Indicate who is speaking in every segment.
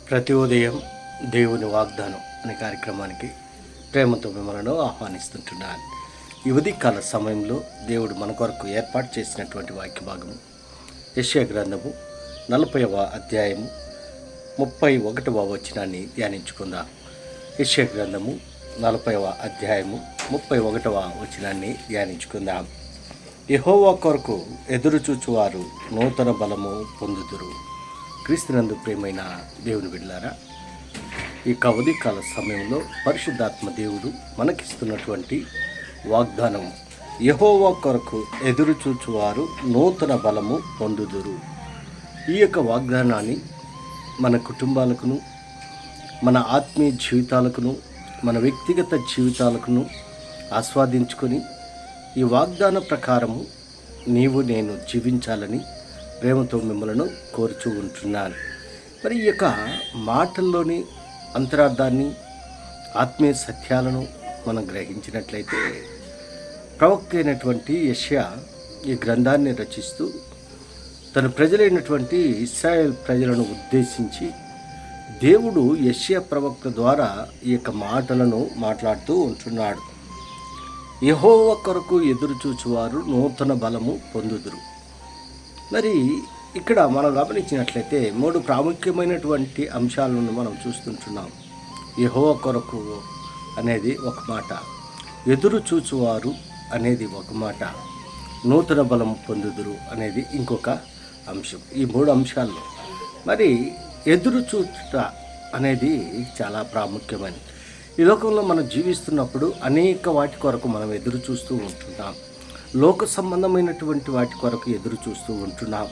Speaker 1: ప్రతి ఉదయం దేవుని వాగ్దానం అనే కార్యక్రమానికి ప్రేమతో మిమ్మల్ని ఆహ్వానిస్తుంటున్నాను. ఈ ఉదయకాల సమయంలో దేవుడు మన కొరకు ఏర్పాటు చేసినటువంటి వాక్య భాగము యెషయా గ్రంథము 40వ అధ్యాయము 31వ వచనాన్ని ధ్యానించుకుందాం. యెషయా గ్రంథము 40వ అధ్యాయము 31వ వచనాన్ని ధ్యానించుకుందాం. యెహోవా కొరకు ఎదురుచూచువారు నూతన బలము పొందుదురు. క్రీస్తునందు ప్రియమైన దేవుని బిడ్డలారా, ఈ ఉదయకాల సమయంలో పరిశుద్ధాత్మ దేవుడు మనకిస్తున్నటువంటి వాగ్దానం, యెహోవా కొరకు ఎదురుచూచువారు నూతన బలము పొందుదురు. ఈ యొక్క వాగ్దానాన్ని మన కుటుంబాలకును, మన ఆత్మీయ జీవితాలకును, మన వ్యక్తిగత జీవితాలకును ఆస్వాదించుకొని ఈ వాగ్దాన ప్రకారము నీవు నేను జీవించాలని ప్రేమతో మిమ్మల్ని కోరుచూ ఉంటున్నాను. మరి ఈ యొక్క మాటల్లోని అంతరార్థాన్ని, ఆత్మీయ సత్యాలను మనం గ్రహించినట్లయితే, ప్రవక్త అయినటువంటి యెషయా ఈ గ్రంథాన్ని రచిస్తూ తన ప్రజలైనటువంటి ఇశ్రాయేల్ ప్రజలను ఉద్దేశించి దేవుడు యెషయా ప్రవక్త ద్వారా ఈ యొక్క మాటలను మాట్లాడుతూ ఉంటున్నాడు. యెహోవా కొరకు ఎదురుచూచువారు నూతన బలము పొందుదురు. మరి ఇక్కడ మనం గమనించినట్లయితే 3 ప్రాముఖ్యమైనటువంటి అంశాలను మనం చూస్తుంటున్నాం. యెహోవా కొరకు అనేది ఒక మాట, ఎదురు చూచువారు అనేది ఒక మాట, నూతన బలం పొందుదురు అనేది ఇంకొక అంశం. ఈ 3 అంశాల్లో మరి ఎదురు చూచుట అనేది చాలా ప్రాముఖ్యమైనది. ఈ లోకంలో మనం జీవిస్తున్నప్పుడు అనేక వాటి కొరకు మనం ఎదురు చూస్తూ ఉంటున్నాం. లోక సంబంధమైనటువంటి వాటి కొరకు ఎదురు చూస్తూ ఉంటున్నాం.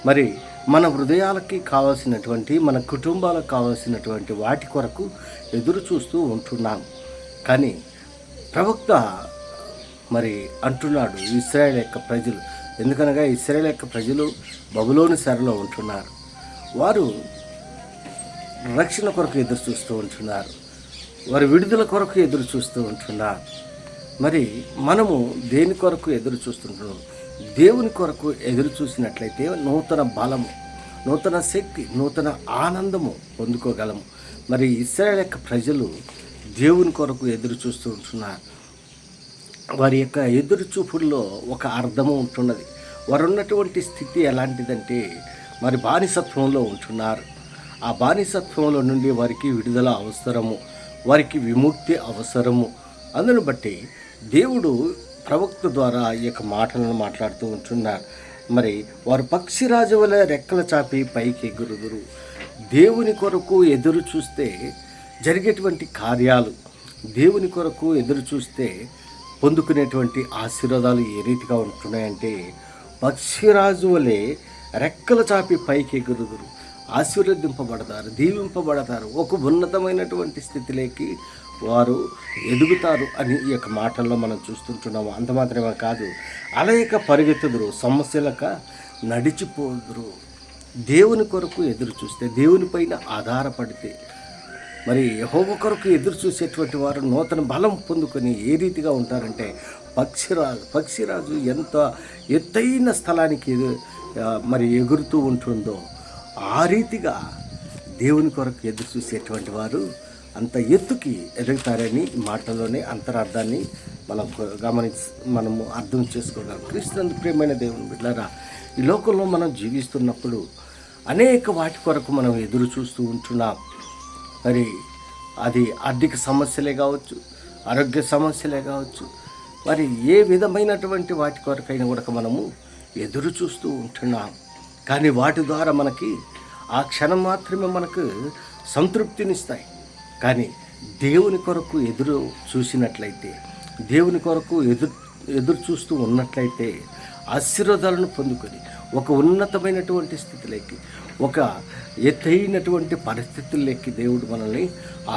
Speaker 1: మరి మన హృదయాలకి కావాల్సినటువంటి, మన కుటుంబాలకు కావాల్సినటువంటి వాటి కొరకు ఎదురు చూస్తూ ఉంటున్నాం. కానీ ప్రవక్త మరి అంటున్నాడు, ఇశ్రాయేల్ యొక్క ప్రజలు, ఎందుకనగా ఇశ్రాయేల్ యొక్క ప్రజలు బబులోను చెరలో ఉంటున్నారు. వారు రక్షణ కొరకు ఎదురు చూస్తూ ఉంటున్నారు. వారి విడుదల కొరకు ఎదురు చూస్తూ ఉంటున్నారు. మరి మనము దేని కొరకు ఎదురు చూస్తుంటున్నాం? దేవుని కొరకు ఎదురు చూసినట్లయితే నూతన బలము, నూతన శక్తి, నూతన ఆనందము పొందుకోగలము. మరి ఇశ్రాయేల్ యొక్క ప్రజలు దేవుని కొరకు ఎదురు చూస్తూ ఉంటున్నారు. వారి యొక్క ఎదురు చూపుల్లో ఒక అర్థము ఉంటున్నది. వారు ఉన్నటువంటి స్థితి ఎలాంటిదంటే, మరి బానిసత్వంలో ఉంటున్నారు. ఆ బానిసత్వంలో నుండి వారికి విడుదల అవసరము, వారికి విముక్తి అవసరము. అందును బట్టి దేవుడు ప్రవక్త ద్వారా ఈ యొక్క మాటలను మాట్లాడుతూ ఉంటున్నారు. మరి వారు పక్షిరాజు వలె రెక్కల చాపి పైకి ఎగురుదురు. దేవుని కొరకు ఎదురు చూస్తే జరిగేటువంటి కార్యాలు, దేవుని కొరకు ఎదురు చూస్తే పొందుకునేటువంటి ఆశీర్వాదాలు ఏ రీతిగా ఉంటున్నాయంటే, పక్షిరాజు వలె రెక్కల చాపి పైకి ఎగురుదురు. ఆశీర్వదింపబడతారు, దీవింపబడతారు, ఒక ఉన్నతమైనటువంటి స్థితిలోకి వారు ఎదుగుతారు అని ఈ యొక్క మాటల్లో మనం చూస్తుంటున్నాము. అంత మాత్రమే కాదు, అలయక పరిగెత్తుదురు, సమస్యలక నడిచిపోదురు. దేవుని కొరకు ఎదురు చూస్తే, దేవునిపైన ఆధారపడితే, మరి యెహోవా కొరకు ఎదురు చూసేటువంటి వారు నూతన బలం పొందుకొని ఏ రీతిగా ఉంటారంటే, పక్షిరాజు ఎంత ఎత్తైన స్థలానికి మరి ఎగురుతూ ఉంటుందో ఆ రీతిగా దేవుని కొరకు ఎదురు చూసేటువంటి వారు అంత ఎత్తుకి ఎదుగుతారని ఈ మాటలోనే అంతరార్థాన్ని మనము అర్థం చేసుకోగలం. క్రీస్తునందు ప్రియమైన దేవుని బిడ్డలారా, ఈ లోకంలో మనం జీవిస్తున్నప్పుడు అనేక వాటి కొరకు మనం ఎదురు చూస్తూ ఉంటున్నాం. మరి అది ఆర్థిక సమస్యలే కావచ్చు, ఆరోగ్య సమస్యలే కావచ్చు, మరి ఏ విధమైనటువంటి వాటి కొరకైనా కూడా మనము ఎదురు చూస్తూ ఉంటున్నాం. కానీ వాటి ద్వారా మనకి ఆ క్షణం మాత్రమే మనకు సంతృప్తినిస్తాయి. కానీ దేవుని కొరకు ఎదురు చూసినట్లయితే, దేవుని కొరకు ఎదురు చూస్తూ ఉన్నట్లయితే ఆశీర్వాదాలను పొందుకొని ఒక ఉన్నతమైనటువంటి స్థితిలోకి, ఒక ఎత్తైనటువంటి పరిస్థితుల్లోకి దేవుడు మనల్ని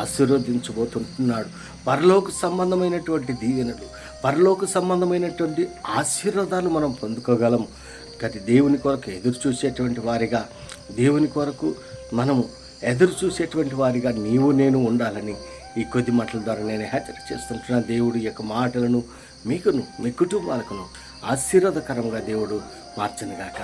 Speaker 1: ఆశీర్వదించబోతుంటున్నాడు. పరలోక సంబంధమైనటువంటి దీవెనలు, పరలోక సంబంధమైనటువంటి ఆశీర్వాదాలు మనం పొందుకోగలము. కానీ దేవుని కొరకు ఎదురు చూసేటువంటి వారిగా, దేవుని కొరకు మనము ఎదురు చూసేటువంటి వారిగా నీవు నేను ఉండాలని ఈ కొద్ది మాటల ద్వారా నేను హెచ్చరిక చేస్తుంటున్నాను. దేవుడు యొక్క మాటలను మీకును, మీ కుటుంబాలకును ఆశీర్వాదకరంగా దేవుడు మార్చనుగాక.